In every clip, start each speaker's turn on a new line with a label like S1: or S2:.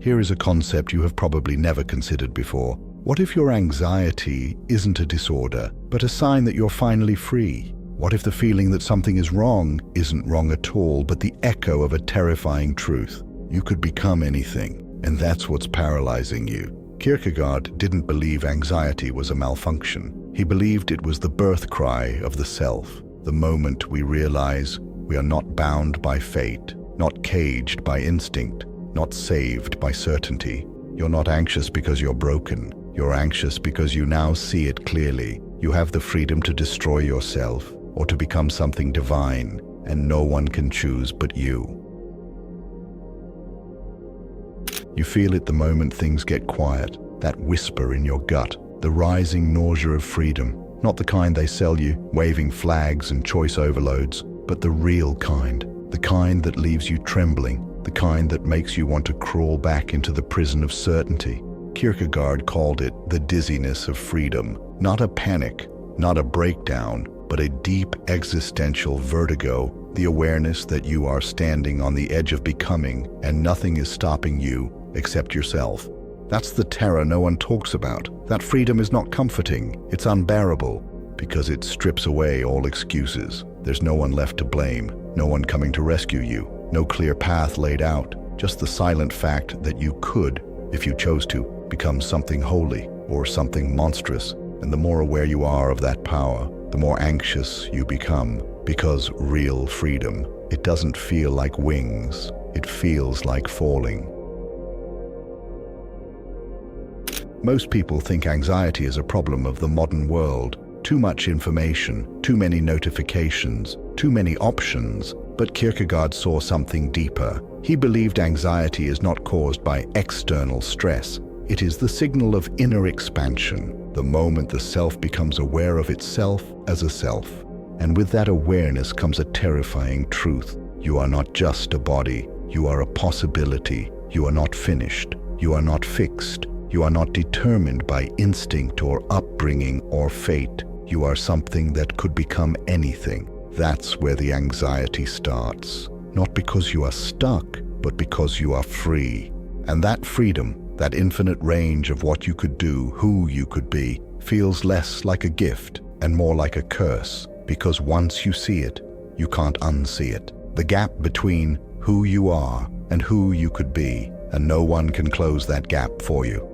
S1: Here is a concept you have probably never considered before. What if your anxiety isn't a disorder, but a sign that you're finally free? What if the feeling that something is wrong isn't wrong at all, but the echo of a terrifying truth? You could become anything, and that's what's paralyzing you. Kierkegaard didn't believe anxiety was a malfunction. He believed it was the birth cry of the self, the moment we realize we are not bound by fate, not caged by instinct, not saved by certainty. You're not anxious because you're broken. You're anxious because you now see it clearly. You have the freedom to destroy yourself or to become something divine, and no one can choose but you. You feel it the moment things get quiet, that whisper in your gut, the rising nausea of freedom, not the kind they sell you, waving flags and choice overloads, but the real kind, the kind that leaves you trembling, the kind that makes you want to crawl back into the prison of certainty. Kierkegaard called it the dizziness of freedom, not a panic, not a breakdown, but a deep existential vertigo, the awareness that you are standing on the edge of becoming and nothing is stopping you except yourself. That's the terror no one talks about. That freedom is not comforting, it's unbearable, because it strips away all excuses. There's no one left to blame, no one coming to rescue you, no clear path laid out, just the silent fact that you could, if you chose to, become something holy or something monstrous. And the more aware you are of that power, the more anxious you become, because real freedom, it doesn't feel like wings, it feels like falling. Most people think anxiety is a problem of the modern world. Too much information, too many notifications, too many options. But Kierkegaard saw something deeper. He believed anxiety is not caused by external stress. It is the signal of inner expansion, the moment the self becomes aware of itself as a self. And with that awareness comes a terrifying truth. You are not just a body. You are a possibility. You are not finished. You are not fixed. You are not determined by instinct or upbringing or fate. You are something that could become anything. That's where the anxiety starts. Not because you are stuck, but because you are free. And that freedom, that infinite range of what you could do, who you could be, feels less like a gift and more like a curse. Because once you see it, you can't unsee it. The gap between who you are and who you could be, and no one can close that gap for you.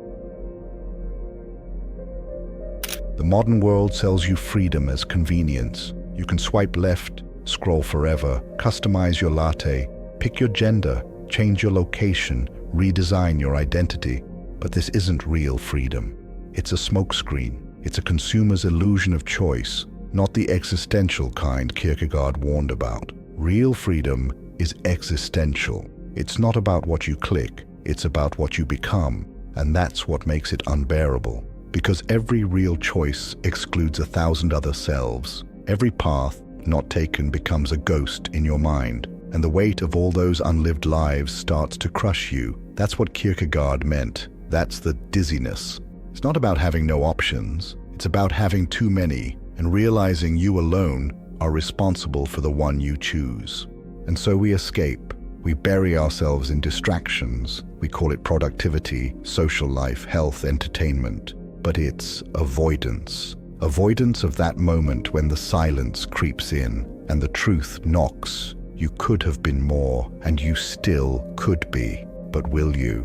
S1: The modern world sells you freedom as convenience. You can swipe left, scroll forever, customize your latte, pick your gender, change your location, redesign your identity. But this isn't real freedom. It's a smokescreen. It's a consumer's illusion of choice, not the existential kind Kierkegaard warned about. Real freedom is existential. It's not about what you click, it's about what you become, and that's what makes it unbearable. Because every real choice excludes 1,000 other selves. Every path not taken becomes a ghost in your mind, and the weight of all those unlived lives starts to crush you. That's what Kierkegaard meant. That's the dizziness. It's not about having no options. It's about having too many and realizing you alone are responsible for the one you choose. And so we escape. We bury ourselves in distractions. We call it productivity, social life, health, entertainment. But it's avoidance. Avoidance of that moment when the silence creeps in and the truth knocks. You could have been more, and you still could be. But will you?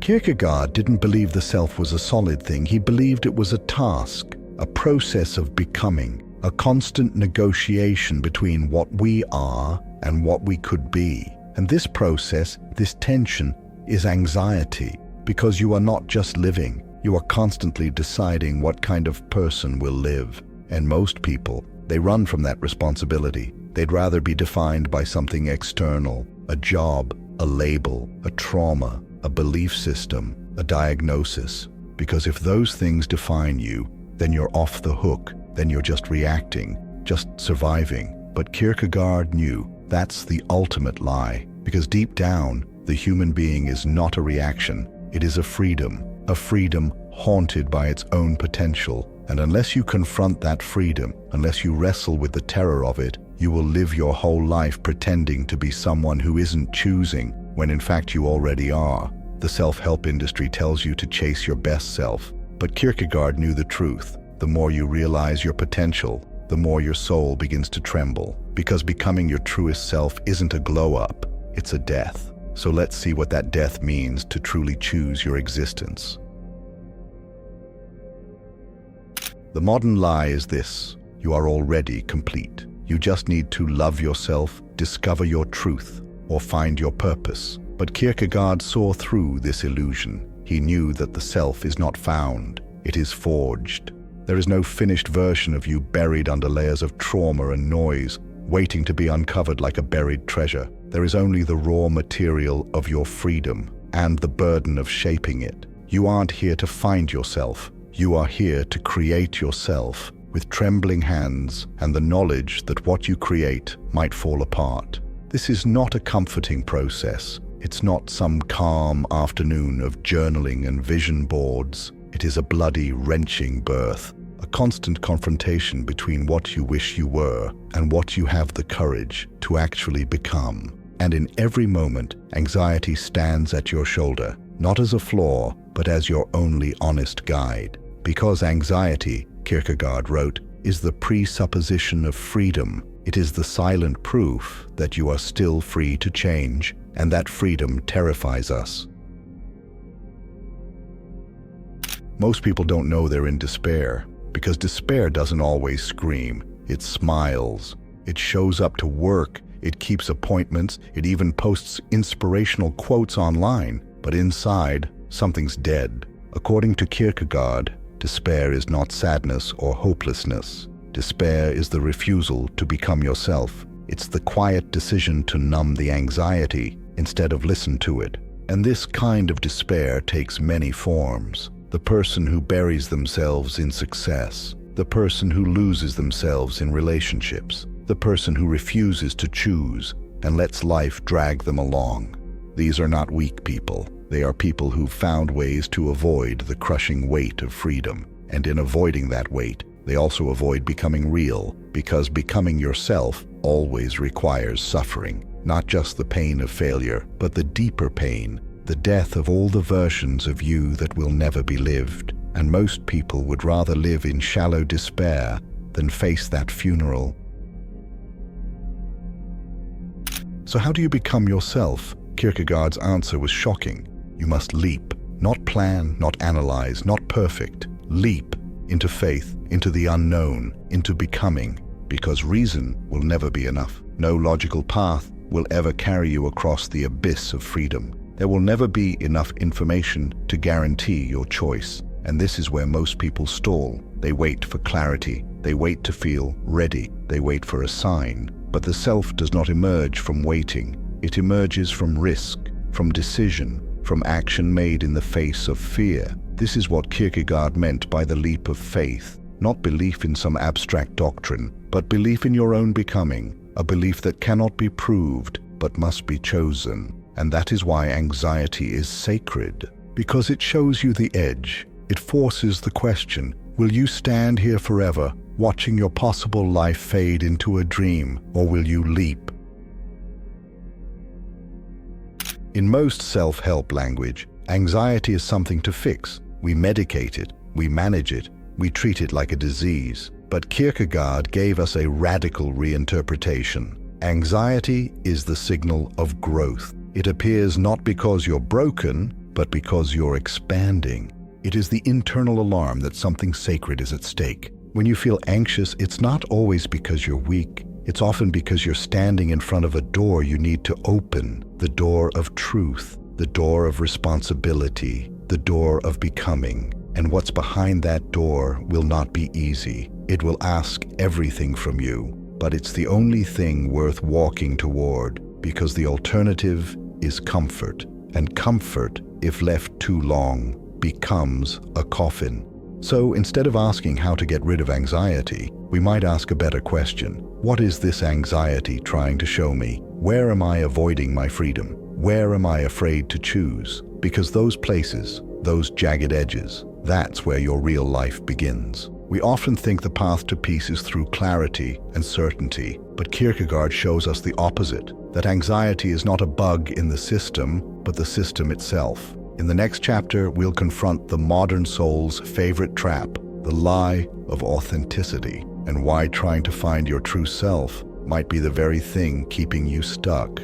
S1: Kierkegaard didn't believe the self was a solid thing. He believed it was a task, a process of becoming, a constant negotiation between what we are and what we could be. And this process, this tension, is anxiety. Because you are not just living, you are constantly deciding what kind of person will live. And most people, they run from that responsibility. They'd rather be defined by something external, a job, a label, a trauma, a belief system, a diagnosis. Because if those things define you, then you're off the hook, then you're just reacting, just surviving. But Kierkegaard knew that's the ultimate lie, because deep down, the human being is not a reaction. It is a freedom haunted by its own potential. And unless you confront that freedom, unless you wrestle with the terror of it, You will live your whole life pretending to be someone who isn't choosing, when in fact you already are. The self-help industry tells you to chase your best self, but Kierkegaard knew the truth. The more you realize your potential, the more your soul begins to tremble, because becoming your truest self isn't a glow-up, it's a death. So let's see what that death means to truly choose your existence. The modern lie is this: you are already complete. You just need to love yourself, discover your truth, or find your purpose. But Kierkegaard saw through this illusion. He knew that the self is not found, it is forged. There is no finished version of you buried under layers of trauma and noise, waiting to be uncovered like a buried treasure. There is only the raw material of your freedom and the burden of shaping it. You aren't here to find yourself. You are here to create yourself with trembling hands and the knowledge that what you create might fall apart. This is not a comforting process. It's not some calm afternoon of journaling and vision boards. It is a bloody, wrenching birth, a constant confrontation between what you wish you were and what you have the courage to actually become. And in every moment, anxiety stands at your shoulder, not as a flaw, but as your only honest guide. Because anxiety, Kierkegaard wrote, is the presupposition of freedom. It is the silent proof that you are still free to change, and that freedom terrifies us. Most people don't know they're in despair, because despair doesn't always scream. It smiles. It shows up to work. It keeps appointments. It even posts inspirational quotes online. But inside, something's dead. According to Kierkegaard, despair is not sadness or hopelessness. Despair is the refusal to become yourself. It's the quiet decision to numb the anxiety instead of listen to it. And this kind of despair takes many forms. The person who buries themselves in success, the person who loses themselves in relationships, the person who refuses to choose and lets life drag them along. These are not weak people. They are people who've found ways to avoid the crushing weight of freedom. And in avoiding that weight, they also avoid becoming real, because becoming yourself always requires suffering. Not just the pain of failure, but the deeper pain, the death of all the versions of you that will never be lived. And most people would rather live in shallow despair than face that funeral. So how do you become yourself? Kierkegaard's answer was shocking. You must leap, not plan, not analyze, not perfect. Leap into faith, into the unknown, into becoming, because reason will never be enough. No logical path will ever carry you across the abyss of freedom. There will never be enough information to guarantee your choice. And this is where most people stall. They wait for clarity. They wait to feel ready. They wait for a sign. But the self does not emerge from waiting. It emerges from risk, from decision, from action made in the face of fear. This is what Kierkegaard meant by the leap of faith. Not belief in some abstract doctrine, but belief in your own becoming. A belief that cannot be proved, but must be chosen. And that is why anxiety is sacred, because it shows you the edge. It forces the question, will you stand here forever, watching your possible life fade into a dream, or will you leap? In most self-help language, anxiety is something to fix. We medicate it, we manage it, we treat it like a disease. But Kierkegaard gave us a radical reinterpretation. Anxiety is the signal of growth. It appears not because you're broken, but because you're expanding. It is the internal alarm that something sacred is at stake. When you feel anxious, it's not always because you're weak. It's often because you're standing in front of a door you need to open, the door of truth, the door of responsibility, the door of becoming. And what's behind that door will not be easy. It will ask everything from you, but it's the only thing worth walking toward, because the alternative is comfort, and comfort, if left too long, becomes a coffin. So instead of asking how to get rid of anxiety, we might ask a better question. What is this anxiety trying to show me? Where am I avoiding my freedom? Where am I afraid to choose? Because those places, those jagged edges, that's where your real life begins. We often think the path to peace is through clarity and certainty, but Kierkegaard shows us the opposite, that anxiety is not a bug in the system, but the system itself. In the next chapter, we'll confront the modern soul's favorite trap, the lie of authenticity, and why trying to find your true self might be the very thing keeping you stuck.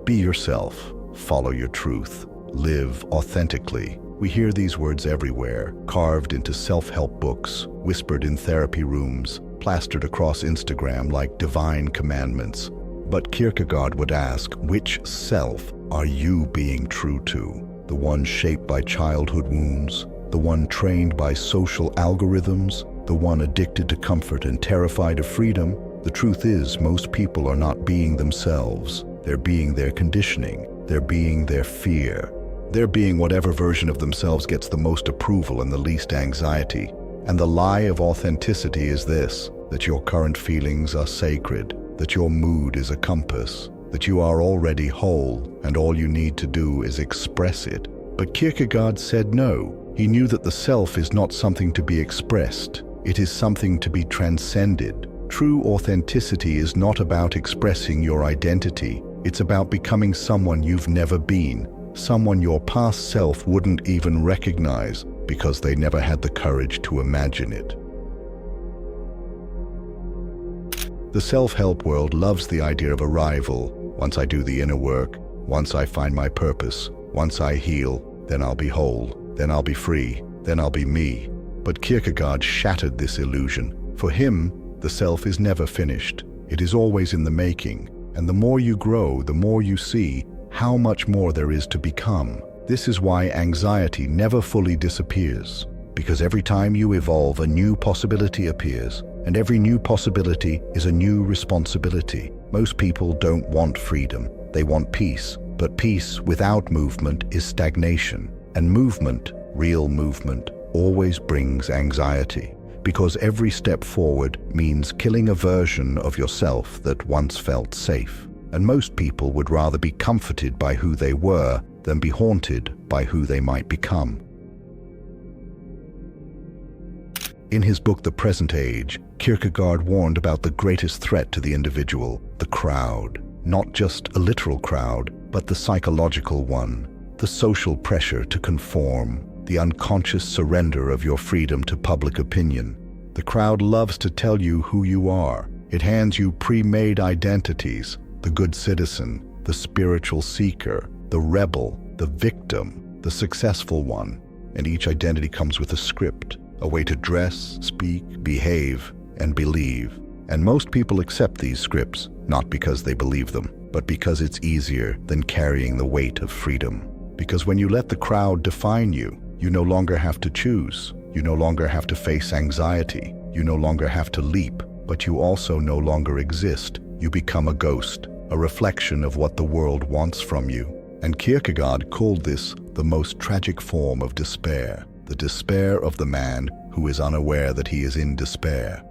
S1: Be yourself, follow your truth, live authentically. We hear these words everywhere, carved into self-help books, whispered in therapy rooms, plastered across Instagram like divine commandments. But Kierkegaard would ask, which self are you being true to? The one shaped by childhood wounds? The one trained by social algorithms? The one addicted to comfort and terrified of freedom? The truth is, most people are not being themselves. They're being their conditioning. They're being their fear. They're being whatever version of themselves gets the most approval and the least anxiety. And the lie of authenticity is this, that your current feelings are sacred, that your mood is a compass, that you are already whole and all you need to do is express it. But Kierkegaard said no. He knew that the self is not something to be expressed. It is something to be transcended. True authenticity is not about expressing your identity. It's about becoming someone you've never been, someone your past self wouldn't even recognize because they never had the courage to imagine it. The self-help world loves the idea of arrival. Once I do the inner work, once I find my purpose, once I heal, then I'll be whole, then I'll be free, then I'll be me. But Kierkegaard shattered this illusion. For him, the self is never finished. It is always in the making. And the more you grow, the more you see how much more there is to become. This is why anxiety never fully disappears, because every time you evolve, a new possibility appears, and every new possibility is a new responsibility. Most people don't want freedom, they want peace, but peace without movement is stagnation, and movement, real movement, always brings anxiety, because every step forward means killing a version of yourself that once felt safe. And most people would rather be comforted by who they were than be haunted by who they might become. In his book, The Present Age, Kierkegaard warned about the greatest threat to the individual, the crowd. Not just a literal crowd, but the psychological one. The social pressure to conform, the unconscious surrender of your freedom to public opinion. The crowd loves to tell you who you are. It hands you pre-made identities. The good citizen, the spiritual seeker, the rebel, the victim, the successful one. And each identity comes with a script, a way to dress, speak, behave, and believe. And most people accept these scripts, not because they believe them, but because it's easier than carrying the weight of freedom. Because when you let the crowd define you, you no longer have to choose. You no longer have to face anxiety. You no longer have to leap, but you also no longer exist. You become a ghost, a reflection of what the world wants from you. And Kierkegaard called this the most tragic form of despair, the despair of the man who is unaware that he is in despair.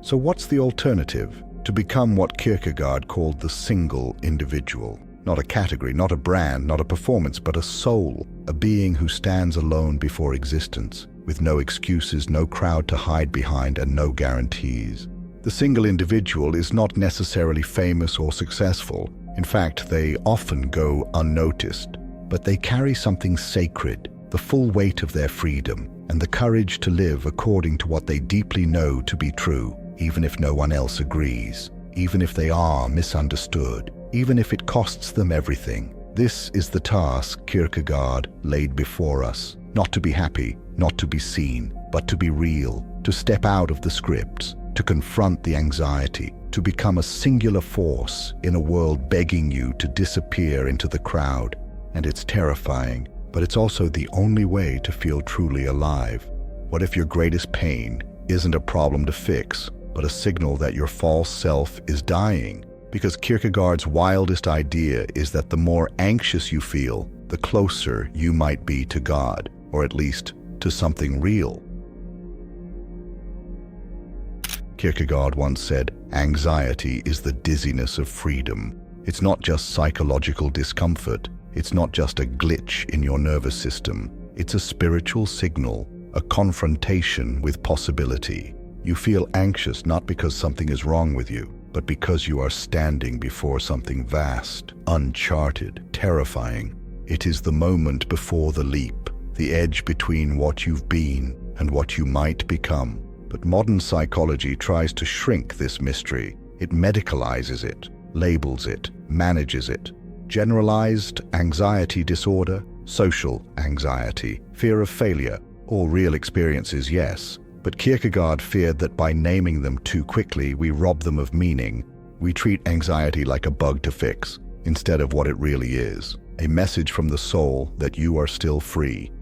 S1: So what's the alternative? To become what Kierkegaard called the single individual. Not a category, not a brand, not a performance, but a soul, a being who stands alone before existence, with no excuses, no crowd to hide behind, and no guarantees. The single individual is not necessarily famous or successful. In fact, they often go unnoticed. But they carry something sacred, the full weight of their freedom, and the courage to live according to what they deeply know to be true, even if no one else agrees, even if they are misunderstood, even if it costs them everything. This is the task Kierkegaard laid before us, not to be happy, not to be seen, but to be real, to step out of the scripts, to confront the anxiety, to become a singular force in a world begging you to disappear into the crowd. And it's terrifying, but it's also the only way to feel truly alive. What if your greatest pain isn't a problem to fix, but a signal that your false self is dying? Because Kierkegaard's wildest idea is that the more anxious you feel, the closer you might be to God, or at least to something real. Kierkegaard once said, "Anxiety is the dizziness of freedom." It's not just psychological discomfort. It's not just a glitch in your nervous system. It's a spiritual signal, a confrontation with possibility. You feel anxious not because something is wrong with you, but because you are standing before something vast, uncharted, terrifying. It is the moment before the leap, the edge between what you've been and what you might become. But modern psychology tries to shrink this mystery. It medicalizes it, labels it, manages it. Generalized anxiety disorder, social anxiety, fear of failure, all real experiences, yes. But Kierkegaard feared that by naming them too quickly, we rob them of meaning. We treat anxiety like a bug to fix, instead of what it really is, a message from the soul that you are still free.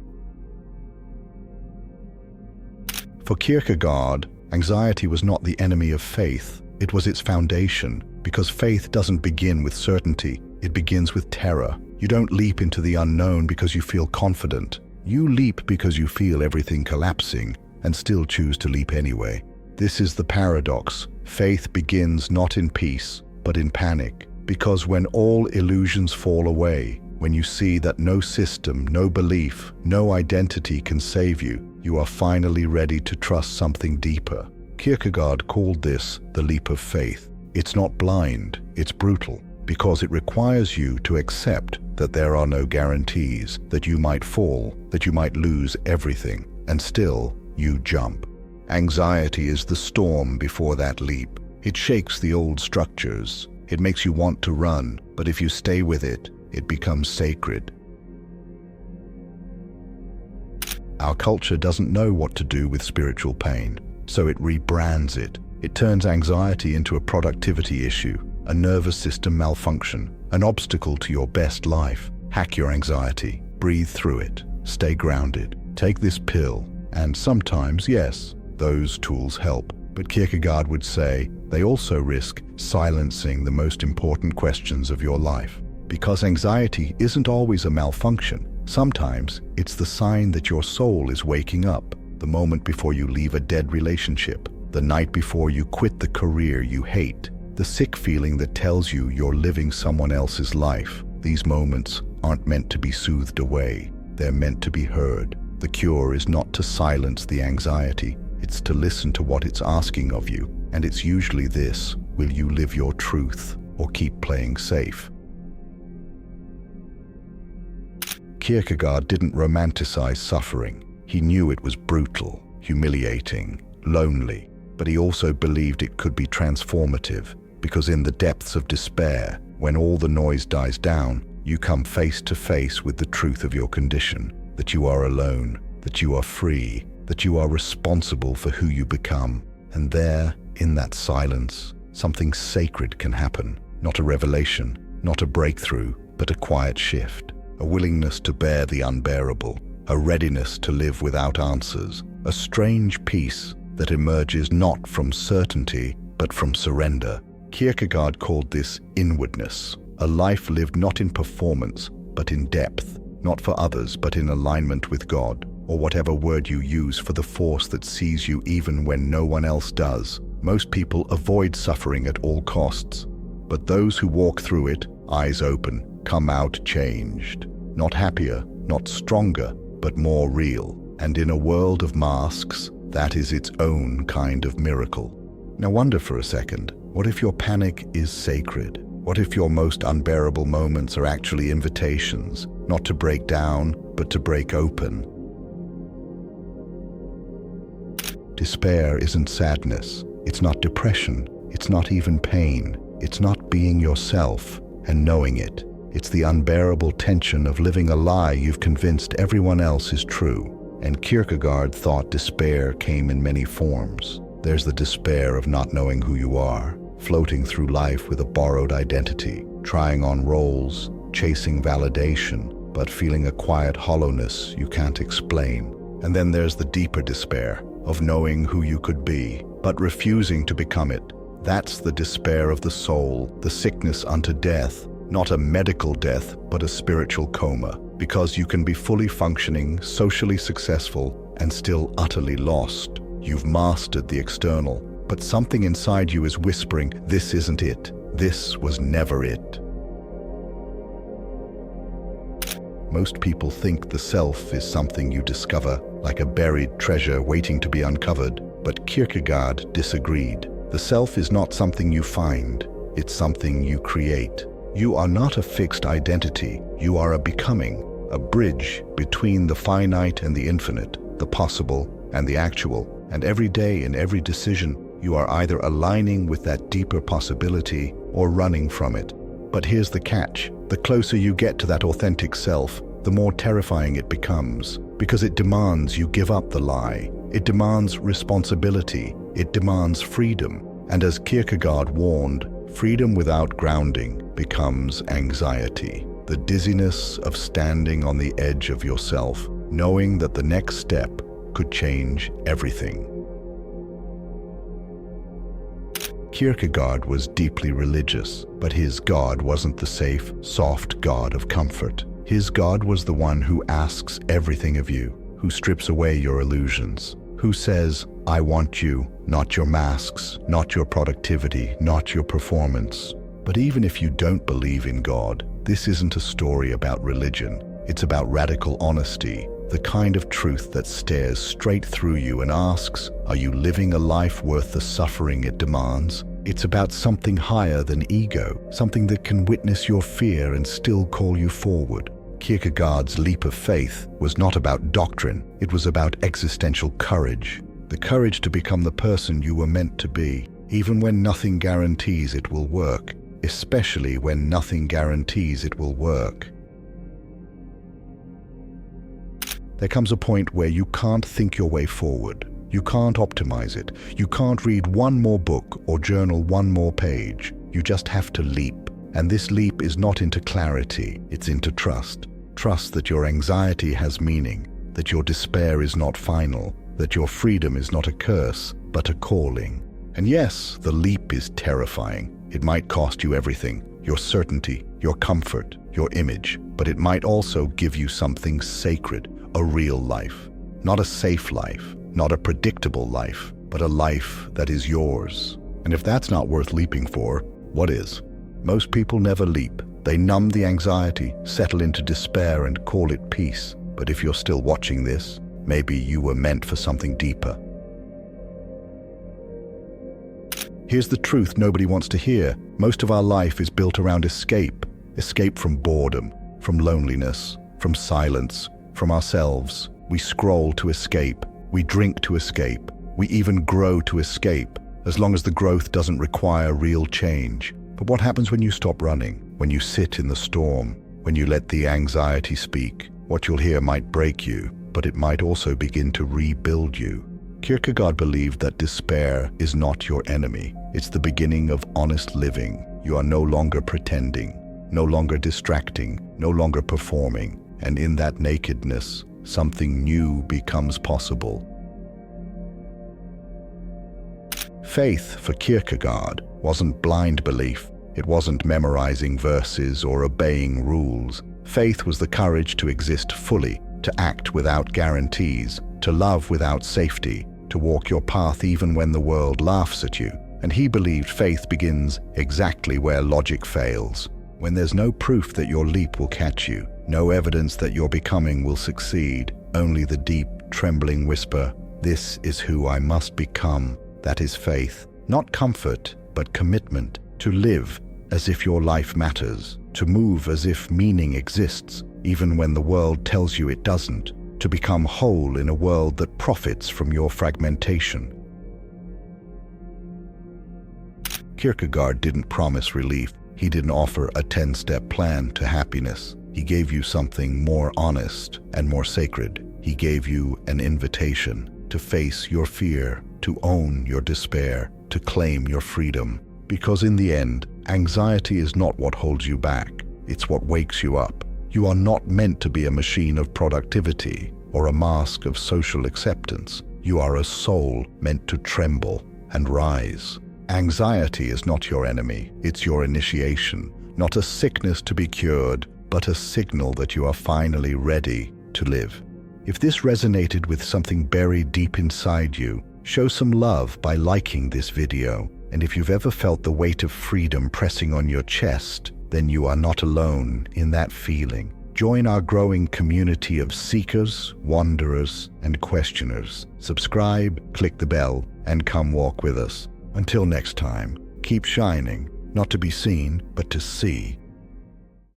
S1: For Kierkegaard, anxiety was not the enemy of faith, it was its foundation, because faith doesn't begin with certainty, it begins with terror. You don't leap into the unknown because you feel confident. You leap because you feel everything collapsing, and still choose to leap anyway. This is the paradox. Faith begins not in peace, but in panic. Because when all illusions fall away, when you see that no system, no belief, no identity can save you, you are finally ready to trust something deeper. Kierkegaard called this the leap of faith. It's not blind, it's brutal, because it requires you to accept that there are no guarantees, that you might fall, that you might lose everything, and still you jump. Anxiety is the storm before that leap. It shakes the old structures. It makes you want to run, but if you stay with it, it becomes sacred. Our culture doesn't know what to do with spiritual pain, so it rebrands it. It turns anxiety into a productivity issue, a nervous system malfunction, an obstacle to your best life. Hack your anxiety, breathe through it, stay grounded, take this pill, and sometimes, yes, those tools help. But Kierkegaard would say they also risk silencing the most important questions of your life. Because anxiety isn't always a malfunction. Sometimes it's the sign that your soul is waking up, the moment before you leave a dead relationship, the night before you quit the career you hate, the sick feeling that tells you you're living someone else's life. These moments aren't meant to be soothed away. They're meant to be heard. The cure is not to silence the anxiety. It's to listen to what it's asking of you. And it's usually this: will you live your truth or keep playing safe? Kierkegaard didn't romanticize suffering. He knew it was brutal, humiliating, lonely, but he also believed it could be transformative, because in the depths of despair, when all the noise dies down, you come face to face with the truth of your condition, that you are alone, that you are free, that you are responsible for who you become. And there, in that silence, something sacred can happen. Not a revelation, not a breakthrough, but a quiet shift. A willingness to bear the unbearable, a readiness to live without answers, a strange peace that emerges not from certainty, but from surrender. Kierkegaard called this inwardness, a life lived not in performance, but in depth, not for others, but in alignment with God, or whatever word you use for the force that sees you even when no one else does. Most people avoid suffering at all costs, but those who walk through it, eyes open, come out changed. Not happier, not stronger, but more real. And in a world of masks, that is its own kind of miracle. Now wonder for a second, what if your panic is sacred? What if your most unbearable moments are actually invitations, not to break down, but to break open? Despair isn't sadness. It's not depression. It's not even pain. It's not being yourself and knowing it. It's the unbearable tension of living a lie you've convinced everyone else is true. And Kierkegaard thought despair came in many forms. There's the despair of not knowing who you are, floating through life with a borrowed identity, trying on roles, chasing validation, but feeling a quiet hollowness you can't explain. And then there's the deeper despair of knowing who you could be, but refusing to become it. That's the despair of the soul, the sickness unto death, not a medical death, but a spiritual coma, because you can be fully functioning, socially successful, and still utterly lost. You've mastered the external, but something inside you is whispering, this isn't it. This was never it. Most people think the self is something you discover, like a buried treasure waiting to be uncovered. But Kierkegaard disagreed. The self is not something you find, it's something you create. You are not a fixed identity, you are a becoming, a bridge between the finite and the infinite, the possible and the actual. And every day in every decision, you are either aligning with that deeper possibility or running from it. But here's the catch. The closer you get to that authentic self, the more terrifying it becomes, because it demands you give up the lie. It demands responsibility. It demands freedom. And as Kierkegaard warned, freedom without grounding becomes anxiety. The dizziness of standing on the edge of yourself, knowing that the next step could change everything. Kierkegaard was deeply religious, but his God wasn't the safe, soft God of comfort. His God was the one who asks everything of you, who strips away your illusions, who says, I want you, not your masks, not your productivity, not your performance. But even if you don't believe in God, this isn't a story about religion. It's about radical honesty, the kind of truth that stares straight through you and asks, are you living a life worth the suffering it demands? It's about something higher than ego, something that can witness your fear and still call you forward. Kierkegaard's leap of faith was not about doctrine, it was about existential courage. The courage to become the person you were meant to be, even when nothing guarantees it will work, especially when nothing guarantees it will work. There comes a point where you can't think your way forward. You can't optimize it. You can't read one more book or journal one more page. You just have to leap. And this leap is not into clarity, it's into trust. Trust that your anxiety has meaning, that your despair is not final, that your freedom is not a curse, but a calling. And yes, the leap is terrifying. It might cost you everything, your certainty, your comfort, your image, but it might also give you something sacred, a real life. Not a safe life, not a predictable life, but a life that is yours. And if that's not worth leaping for, what is? Most people never leap. They numb the anxiety, settle into despair, and call it peace. But if you're still watching this, maybe you were meant for something deeper. Here's the truth nobody wants to hear. Most of our life is built around escape. Escape from boredom, from loneliness, from silence, from ourselves. We scroll to escape. We drink to escape. We even grow to escape, as long as the growth doesn't require real change. But what happens when you stop running? When you sit in the storm? When you let the anxiety speak? What you'll hear might break you, but it might also begin to rebuild you. Kierkegaard believed that despair is not your enemy. It's the beginning of honest living. You are no longer pretending, no longer distracting, no longer performing. And in that nakedness, something new becomes possible. Faith for Kierkegaard wasn't blind belief. It wasn't memorizing verses or obeying rules. Faith was the courage to exist fully, to act without guarantees, to love without safety, to walk your path even when the world laughs at you. And he believed faith begins exactly where logic fails, when there's no proof that your leap will catch you, no evidence that your becoming will succeed, only the deep, trembling whisper, "This is who I must become." That is faith. Not comfort, but commitment. To live as if your life matters. To move as if meaning exists, even when the world tells you it doesn't. To become whole in a world that profits from your fragmentation. Kierkegaard didn't promise relief. He didn't offer a 10-step plan to happiness. He gave you something more honest and more sacred. He gave you an invitation to face your fear, to own your despair, to claim your freedom. Because in the end, anxiety is not what holds you back. It's what wakes you up. You are not meant to be a machine of productivity or a mask of social acceptance. You are a soul meant to tremble and rise. Anxiety is not your enemy. It's your initiation. Not a sickness to be cured, but a signal that you are finally ready to live. If this resonated with something buried deep inside you, show some love by liking this video. And if you've ever felt the weight of freedom pressing on your chest, then you are not alone in that feeling. Join our growing community of seekers, wanderers, and questioners. Subscribe, click the bell, and come walk with us. Until next time, keep shining, not to be seen, but to see.